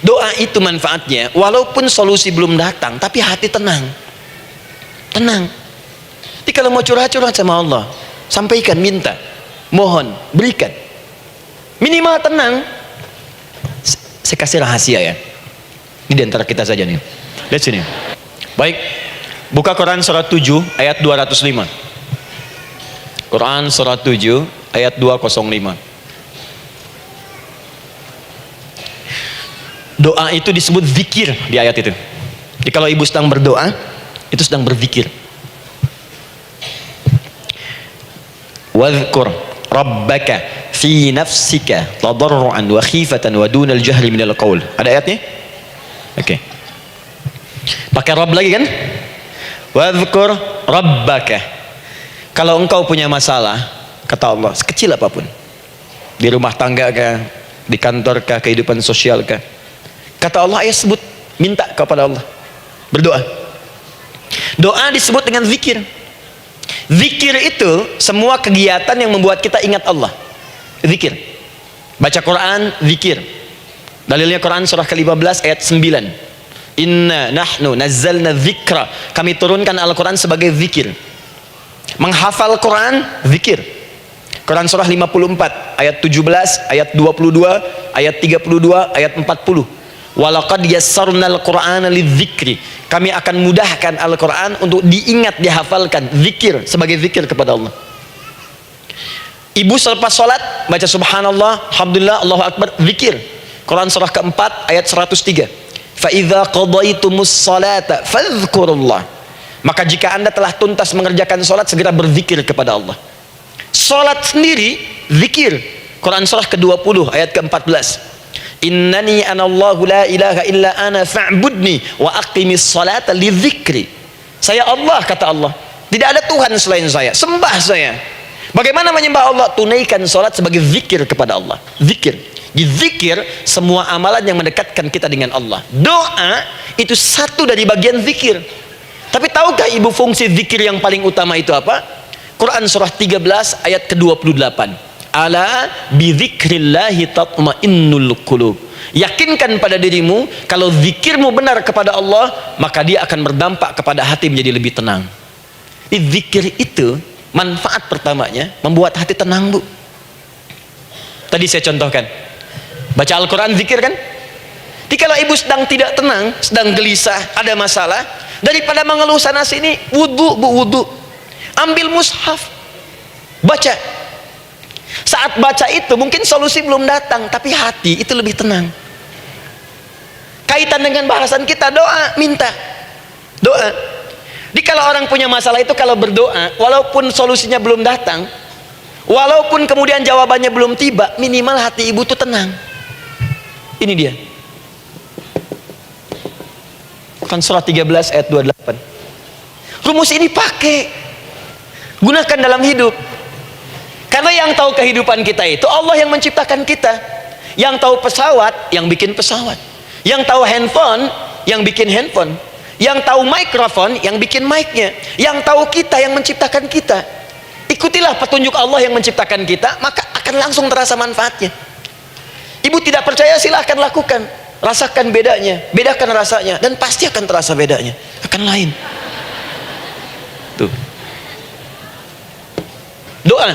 Doa itu manfaatnya, walaupun solusi belum datang, tapi hati tenang. Tenang. Jadi kalau mau curhat-curhat sama Allah, sampaikan, minta, mohon, berikan. Minimal tenang. Saya kasih rahasia ya. Ini di antara kita saja nih. Lihat sini. Baik. Buka Quran surat 7 ayat 205. Quran surat 7 ayat 205. Doa itu disebut zikir di ayat itu. Jadi kalau ibu sedang berdoa, itu sedang berzikir. Wadhkur rabbaka fi nafsika tadarruan wa khifatan wa dunal jahri minal qaul. Ada ayatnya? Oke. Pakai Rabb lagi kan? Wadhkur rabbaka. Kalau engkau punya masalah, kata Allah, sekecil apapun, di rumah tangga kah, di kantor kah, kehidupan sosial kah, kata Allah, ayat sebut, minta kepada Allah, berdoa. Doa disebut dengan zikir. Zikir itu semua kegiatan yang membuat kita ingat Allah. Zikir. Baca Quran, zikir. Dalilnya Quran surah ke-15 ayat 9. Inna nahnu nazzalna dzikra. Kami turunkan Al-Quran sebagai zikir. Menghafal Quran, zikir. Quran surah 54 ayat 17, ayat 22, ayat 32, ayat 40. Walaqad yassarnal Qur'ana lidzikri. Kami akan mudahkan Al-Quran untuk diingat, dihafalkan. Zikir, sebagai zikir kepada Allah. Ibu selepas sholat baca subhanallah, alhamdulillah, Allahu akbar, zikir. Quran surah keempat ayat 103. Fa idza qadaitumus salata fadhkurullah. Maka jika Anda telah tuntas mengerjakan sholat, segera berzikir kepada Allah. Sholat sendiri zikir. Quran surah ke-20 ayat ke-14. Innani anallahu la ilaha illa ana fa'budni wa aqimis salata li dzikri. Saya Allah, kata Allah, tidak ada Tuhan selain saya, sembah saya. Bagaimana menyembah Allah? Tunaikan salat sebagai zikir kepada Allah. Zikir. Di zikir semua amalan yang mendekatkan kita dengan Allah. Doa itu satu dari bagian zikir. Tapi tahukah ibu fungsi zikir yang paling utama itu apa? Quran surah 13 ayat ke-28. Ala bidzikrillahi tatmainnul qulub. Yakinkan pada dirimu, kalau zikirmu benar kepada Allah, maka dia akan berdampak kepada hati menjadi lebih tenang. Zikir itu manfaat pertamanya membuat hati tenang, Bu. Tadi saya contohkan, baca Al-Quran zikir kan? Jadi kalau ibu sedang tidak tenang, sedang gelisah, ada masalah, daripada mengeluh sana sini, wudu, Bu, wudu. Ambil mushaf, baca. Saat baca itu mungkin solusi belum datang, tapi hati itu lebih tenang. Kaitan dengan bahasan kita, doa, minta doa. Jadi kalau orang punya masalah itu, kalau berdoa, walaupun solusinya belum datang, walaupun kemudian jawabannya belum tiba, minimal hati ibu tuh tenang. Ini dia Quran surah 13 ayat 28. Rumus ini pakai, gunakan dalam hidup. Karena yang tahu kehidupan kita itu Allah yang menciptakan kita. Yang tahu pesawat, yang bikin pesawat. Yang tahu handphone, yang bikin handphone. Yang tahu mikrofon, yang bikin mic-nya. Yang tahu kita, yang menciptakan kita. Ikutilah petunjuk Allah yang menciptakan kita, maka akan langsung terasa manfaatnya. Ibu tidak percaya, silahkan lakukan. Rasakan bedanya, bedakan rasanya, dan pasti akan terasa bedanya. Akan lain. Tuh. Doa.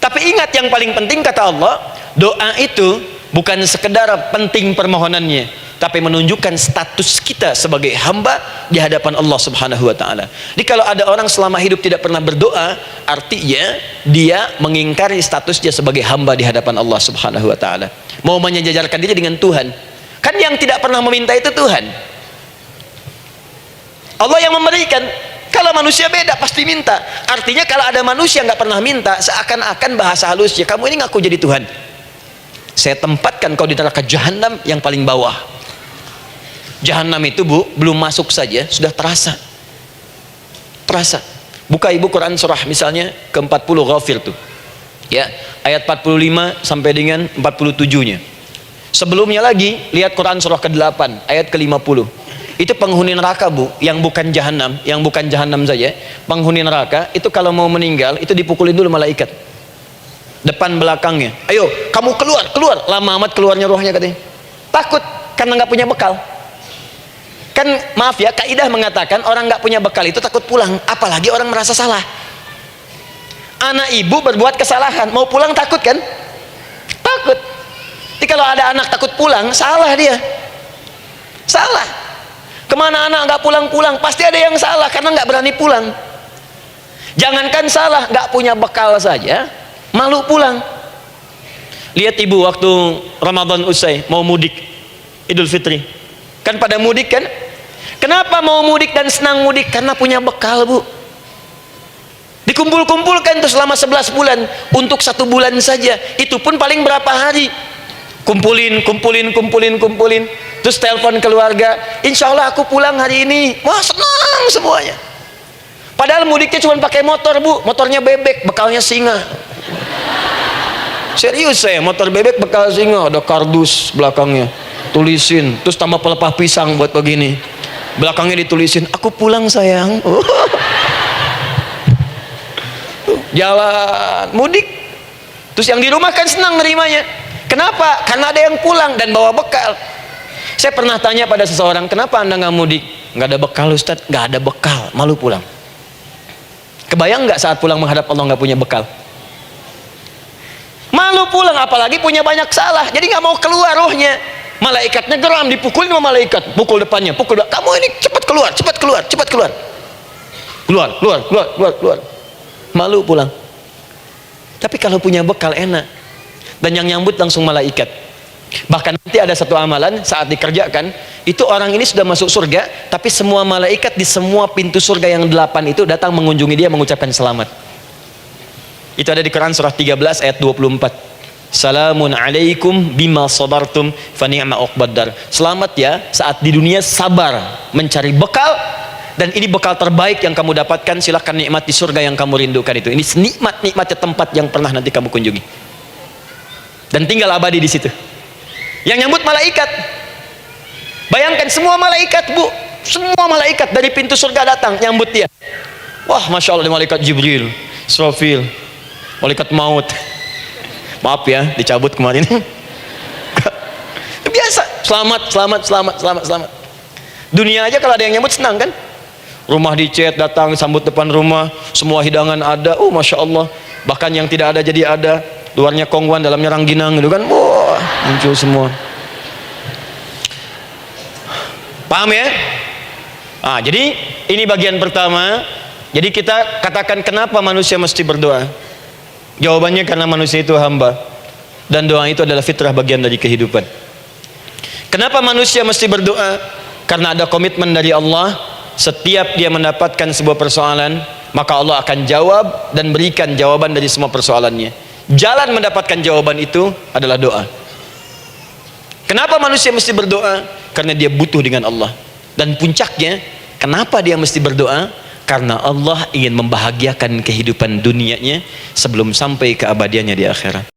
Tapi ingat, yang paling penting kata Allah, doa itu bukan sekedar penting permohonannya, tapi menunjukkan status kita sebagai hamba di hadapan Allah Subhanahu wa taala. Jadi kalau ada orang selama hidup tidak pernah berdoa, artinya dia mengingkari status dia sebagai hamba di hadapan Allah Subhanahu wa taala. Mau menyejajarkan diri dengan Tuhan. Kan yang tidak pernah meminta itu Tuhan. Allah yang memberikan. Kalau manusia beda, pasti minta. Artinya kalau ada manusia nggak pernah minta, seakan-akan bahasa halusnya, kamu ini ngaku jadi Tuhan. Saya tempatkan kau di neraka jahanam yang paling bawah. Jahanam itu, Bu, belum masuk saja sudah terasa. Terasa. Buka ibu Quran surah misalnya ke-40 Ghafir tuh. Ya, ayat 45 sampai dengan 47-nya. Sebelumnya lagi lihat Quran surah ke-8 ayat ke-50. Itu penghuni neraka, Bu, yang bukan jahanam, saja. Penghuni neraka itu kalau mau meninggal itu dipukulin dulu malaikat. Depan belakangnya. Ayo, kamu keluar. Lama amat keluarnya rohnya katanya. Takut karena nggak punya bekal. Kan maaf ya, kaidah mengatakan orang nggak punya bekal itu takut pulang, apalagi orang merasa salah. Anak ibu berbuat kesalahan, mau pulang takut kan? Takut. Jadi kalau ada anak takut pulang, salah dia. Salah. Kemana anak nggak pulang-pulang, pasti ada yang salah karena nggak berani pulang. Jangankan salah, nggak punya bekal saja, malu pulang. Lihat ibu waktu Ramadan usai mau mudik Idul Fitri, kan pada mudik kan? Kenapa mau mudik dan senang mudik? Karena punya bekal, Bu. Dikumpul-kumpulkan tuh selama 11 bulan untuk 1 bulan saja, itu pun paling berapa hari, kumpulin, terus telepon keluarga, insya Allah aku pulang hari ini. Wah, senang semuanya. Padahal mudiknya cuma pakai motor, Bu, motornya bebek, bekalnya singa. Serius saya, motor bebek bekal singa, ada kardus belakangnya, tulisin, terus tambah pelepah pisang buat begini, belakangnya ditulisin, aku pulang sayang. Jalan mudik, terus yang di rumah kan senang nerimanya. Kenapa? Karena ada yang pulang dan bawa bekal. Saya pernah tanya pada seseorang, kenapa anda nggak mudik? Nggak ada bekal Ustaz. Nggak ada bekal, malu pulang. Kebayang nggak saat pulang menghadap Allah nggak punya bekal? Malu pulang, apalagi punya banyak salah, jadi nggak mau keluar rohnya. Malaikatnya geram, dipukulin sama malaikat, pukul depannya, pukul depan. Kamu ini cepat keluar, cepat keluar, cepat keluar, keluar. Malu pulang. Tapi kalau punya bekal enak, dan yang nyambut langsung malaikat. Bahkan nanti ada satu amalan saat dikerjakan, itu orang ini sudah masuk surga, tapi semua malaikat di semua pintu surga yang 8 itu datang mengunjungi dia mengucapkan selamat. Itu ada di Quran surah 13 ayat 24. Salamun alaikum bima sabartum fa ni'ma uqbaddar. Selamat ya saat di dunia sabar mencari bekal, dan ini bekal terbaik yang kamu dapatkan, silahkan nikmati surga yang kamu rindukan itu. Ini nikmat-nikmatnya tempat yang pernah nanti kamu kunjungi. Dan tinggal abadi di situ. Yang nyambut malaikat. Bayangkan semua malaikat, Bu. Semua malaikat dari pintu surga datang nyambut dia. Wah, Masya Allah, malaikat Jibril, Israfil, malaikat maut. Maaf ya, dicabut kemarin. Biasa, selamat. Dunia aja kalau ada yang nyambut senang kan? Rumah dicat, datang sambut depan rumah, semua hidangan ada. Oh, Masya Allah. Bahkan yang tidak ada jadi ada. Luarnya kongguan, dalamnya rangginang gitu kan. Wah, muncul semua. Paham ya? Nah, jadi ini bagian pertama. Jadi kita katakan kenapa manusia mesti berdoa? Jawabannya karena manusia itu hamba, dan doa itu adalah fitrah, bagian dari kehidupan. Kenapa manusia mesti berdoa? Karena ada komitmen dari Allah, setiap dia mendapatkan sebuah persoalan, maka Allah akan jawab dan berikan jawaban dari semua persoalannya. Jalan mendapatkan jawaban itu adalah doa. Kenapa manusia mesti berdoa? Karena dia butuh dengan Allah. Dan puncaknya, kenapa dia mesti berdoa? Karena Allah ingin membahagiakan kehidupan dunianya sebelum sampai keabadiannya di akhirat.